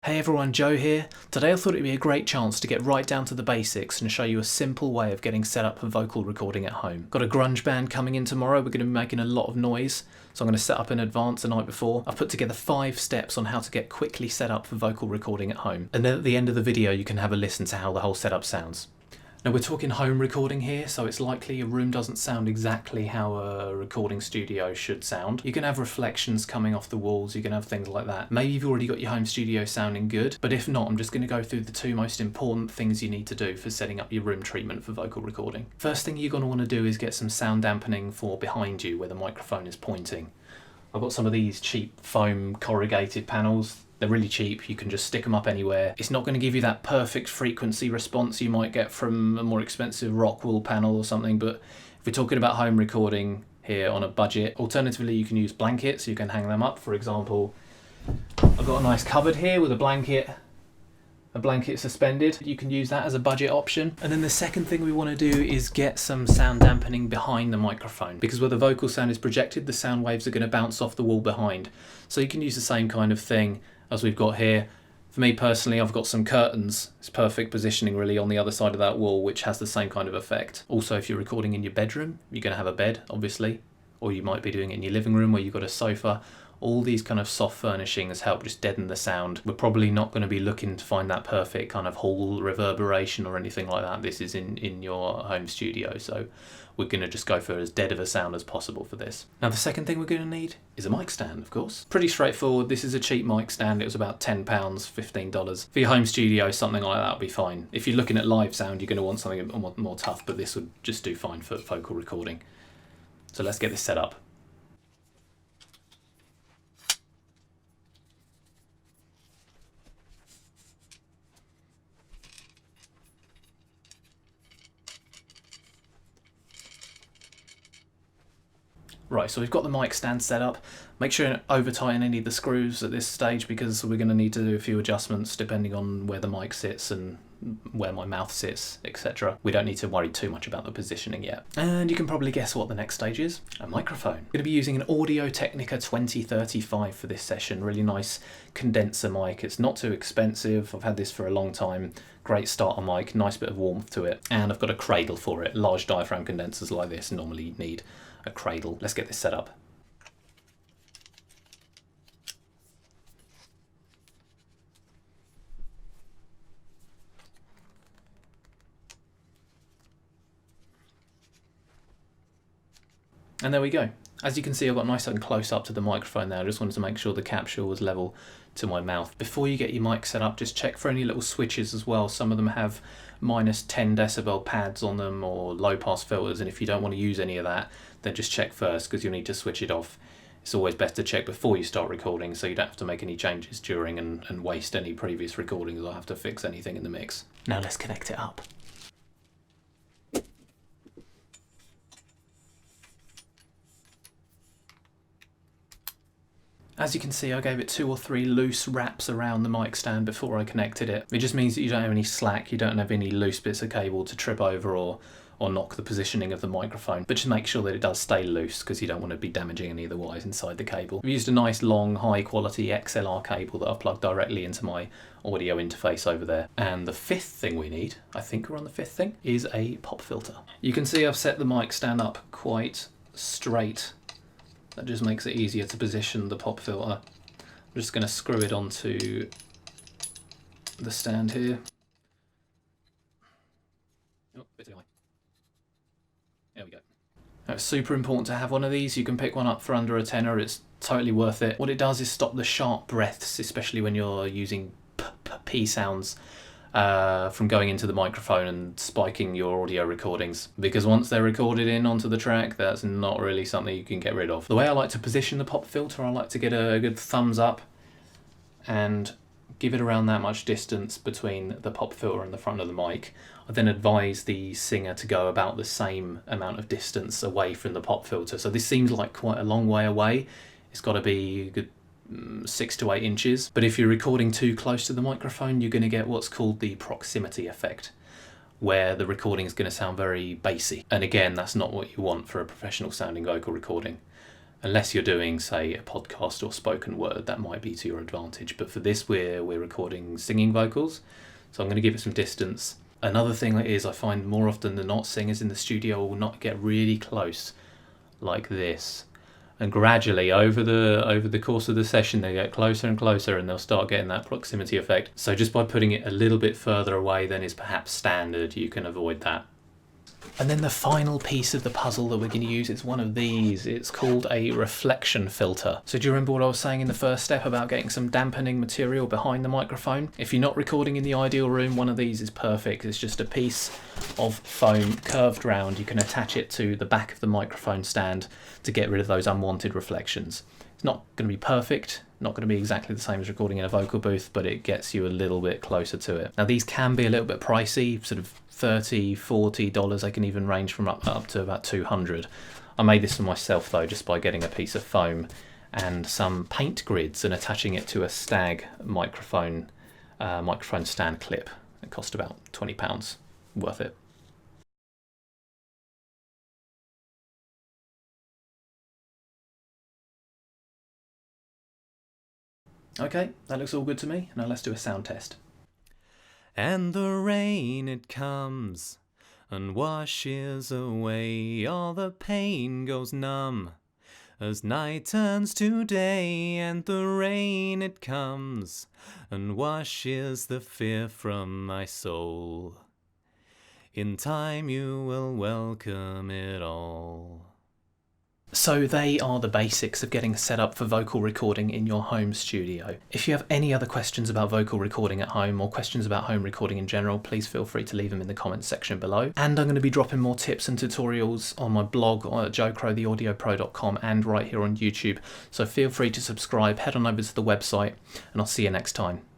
Hey everyone, Joe here. Today I thought it'd be a great chance to get right down to the basics and show you a simple way of getting set up for vocal recording at home. Got a grunge band coming in tomorrow, we're going to be making a lot of noise, so I'm going to set up in advance the night before. I've put together 5 steps on how to get quickly set up for vocal recording at home, and then at the end of the video you can have a listen to how the whole setup sounds. Now we're talking home recording here, so it's likely a room doesn't sound exactly how a recording studio should sound. You can have reflections coming off the walls, you can have things like that. Maybe you've already got your home studio sounding good, but if not, I'm just going to go through the 2 most important things you need to do for setting up your room treatment for vocal recording. First thing you're going to want to do is get some sound dampening for behind you where the microphone is pointing. I've got some of these cheap foam corrugated panels. They're really cheap, you can just stick them up anywhere. It's not going to give you that perfect frequency response you might get from a more expensive rock wool panel or something, but if we're talking about home recording here on a budget, alternatively you can use blankets, you can hang them up. For example, I've got a nice cupboard here with a blanket suspended. You can use that as a budget option. And then the second thing we want to do is get some sound dampening behind the microphone, because where the vocal sound is projected, the sound waves are going to bounce off the wall behind. So you can use the same kind of thing as we've got here. For me personally, I've got some curtains. It's perfect positioning really on the other side of that wall, which has the same kind of effect. Also, if you're recording in your bedroom, you're going to have a bed, obviously, or you might be doing it in your living room where you've got a sofa. All these kind of soft furnishings help just deaden the sound. We're probably not going to be looking to find that perfect kind of hall reverberation or anything like that. This is in your home studio, so we're going to just go for as dead of a sound as possible for this. Now the second thing we're going to need is a mic stand, of course. Pretty straightforward. This is a cheap mic stand. It was about £10, $15. For your home studio, something like that would be fine. If you're looking at live sound, you're going to want something a bit more tough, but this would just do fine for vocal recording. So let's get this set up. Right, so we've got the mic stand set up. Make sure you don't over tighten any of the screws at this stage, because we're going to need to do a few adjustments depending on where the mic sits and where my mouth sits, etc. We don't need to worry too much about the positioning yet. And you can probably guess what the next stage is. A microphone. I'm going to be using an Audio-Technica 2035 for this session. Really nice condenser mic. It's not too expensive. I've had this for a long time. Great starter mic, nice bit of warmth to it. And I've got a cradle for it. Large diaphragm condensers like this normally need a cradle. Let's get this set up. And there we go. As you can see, I've got nice and close up to the microphone there. I just wanted to make sure the capsule was level to my mouth. Before you get your mic set up, just check for any little switches as well. Some of them have minus 10 decibel pads on them or low pass filters, and if you don't want to use any of that, then just check first, because you'll need to switch it off. It's always best to check before you start recording, so you don't have to make any changes during and waste any previous recordings or have to fix anything in the mix. Now let's connect it up. As you can see, I gave it 2 or 3 loose wraps around the mic stand before I connected it. It just means that you don't have any slack, you don't have any loose bits of cable to trip over or knock the positioning of the microphone. But just make sure that it does stay loose, because you don't want to be damaging any of the wires inside the cable. I've used a nice long high quality XLR cable that I've plugged directly into my audio interface over there. And the 5th thing we need, I think we're on the 5th thing, is a pop filter. You can see I've set the mic stand up quite straight. That just makes it easier to position the pop filter. I'm just going to screw it onto the stand here. Oh, bit too high. There we go. Now, it's super important to have one of these. You can pick one up for under a tenner. It's totally worth it. What it does is stop the sharp breaths, especially when you're using p sounds, from going into the microphone and spiking your audio recordings, because once they're recorded in onto the track, that's not really something you can get rid of. The way I like to position the pop filter, I like to get a good thumbs up and give it around that much distance between the pop filter and the front of the mic. I then advise the singer to go about the same amount of distance away from the pop filter. So this seems like quite a long way away. It's got to be a good 6 to 8 inches, but if you're recording too close to the microphone, you're going to get what's called the proximity effect, where the recording is going to sound very bassy. And again, that's not what you want for a professional sounding vocal recording. Unless you're doing, say, a podcast or spoken word, that might be to your advantage. But for this, we're recording singing vocals, so I'm going to give it some distance. Another thing is I find more often than not, singers in the studio will not get really close like this. And gradually, over the course of the session, they get closer and closer, and they'll start getting that proximity effect. So just by putting it a little bit further away than is perhaps standard, you can avoid that. And then the final piece of the puzzle that we're going to use is one of these. It's called a reflection filter. So do you remember what I was saying in the first step about getting some dampening material behind the microphone? If you're not recording in the ideal room, one of these is perfect. It's just a piece of foam curved round. You can attach it to the back of the microphone stand to get rid of those unwanted reflections. It's not going to be perfect, not going to be exactly the same as recording in a vocal booth, but it gets you a little bit closer to it. Now these can be a little bit pricey, sort of $30, $40. They can even range from up to about $200. I made this for myself though, just by getting a piece of foam and some paint grids and attaching it to a Stag microphone stand clip. It cost about £20. Worth it. Okay, that looks all good to me. Now let's do a sound test. And the rain it comes and washes away, all the pain goes numb as night turns to day, and the rain it comes and washes the fear from my soul. In time you will welcome it all. So they are the basics of getting set up for vocal recording in your home studio. If you have any other questions about vocal recording at home or questions about home recording in general, please feel free to leave them in the comments section below. And I'm going to be dropping more tips and tutorials on my blog at joecrowtheaudiopro.com and right here on YouTube. So feel free to subscribe, head on over to the website, and I'll see you next time.